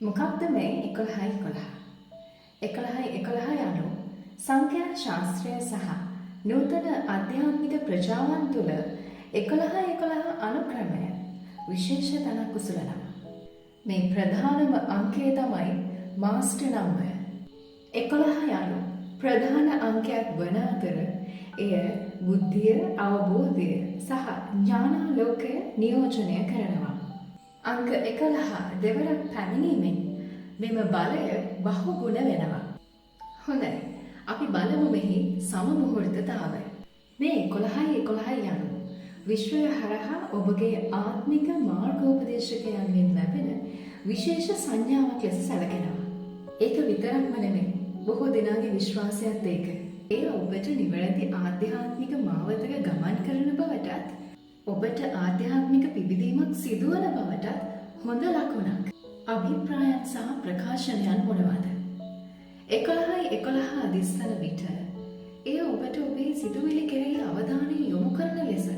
මොකක්ද මේ 11 යනු සංඛ්‍යා ශාස්ත්‍රය සහ නූතන අධ්‍යාත්මික ප්‍රජාවන් තුළ 11 අනුක්‍රමය විශේෂ තැනක් උසුලනවා. මේ ප්‍රධානම අංකය තමයි මාස්ටර් නම්බර්. 11 යනු ප්‍රධාන අංකයක් වන අතර එය බුද්ධිය, අවබෝධය සහ ඥානාලෝකය නියෝජනය කරනවා. අංක 11 දෙවරක් පැමිණීමෙන් මෙම බලය බහුගුණ වෙනවා. හොඳයි, අපි බලමු මෙහි සමමුහූර්තතාවය. මේ 11 යනු විශ්වය හරහා ඔබගේ ආත්මික මාර්ගෝපදේශකයන්ගෙන් ලැබෙන විශේෂ සංඥාවක් ලෙස සැලකෙනවා. ඒක විතරක්ම නෙමෙයි, බොහෝ දෙනාගේ විශ්වාසයත් ඒක. එය ඔබට නිවැරදි ආධ්‍යාත්මික මාවතක ගමන් කරන බවටත් ඔබට ආධ්‍යාත්මික පිබිදීමක් සිදුවන බවටත් හොඳ ලකුණක්. අභිප්‍රායන් සහ ප්‍රකාශනයන් මොනවාද? 11 දිස්වන විට එය ඔබට ඔබේ සිතුවිලි කෙරෙහි අවධානය යොමු කරන ලෙස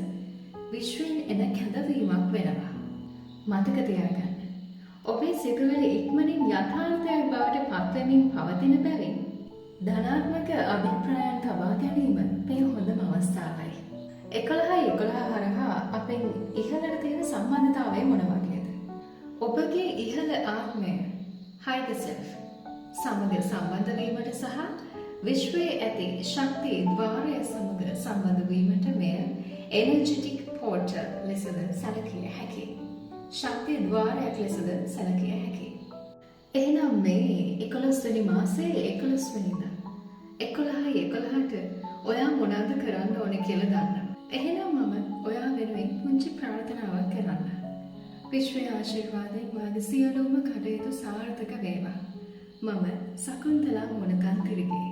විශ්වයෙන් එන කැඳවීමක් වෙනවා. මතක තියාගන්න, ඔබේ සිතුවිලි ඉක්මනින් යථාර්ථයක් බවට පත්වෙමින් පවතින බැවින් ධනාත්මක අභිප්‍රායන් තබා ගැනීම මේ හොඳම අවස්ථාවයි. 11 හරහා අපෙන් ඉහළට තියෙන සම්බන්ධතාවය මොන වගේද? ඔබගේ ඉහළ ආත්මය higher self සමග සම්බන්ධ වීමට සහ විශ්වයේ ඇති ශක්ති ద్వාරය සමග සම්බන්ධ වීමට මෙය energetic portal ලෙසද සැලකිය හැකියි. ශක්ති ద్వාරයක් ලෙසද සැලකිය හැකියි. එහෙනම් මේ 11 වෙනි මාසයේ 11 වෙනිදා 11ට ඔයා මොනවද කරන්න ඕනේ කියලා දන්නවා. එහෙනම් මම ඔයා වෙනුවෙන් පුංචි ප්‍රාර්ථනාවක් කරන්න. විශ්වයේ ආශිර්වාදයෙන් ඔයාගේ සියලුම කටයුතු සාර්ථක වේවා. මම සකුන්තලා මොනකන් තිරිගේ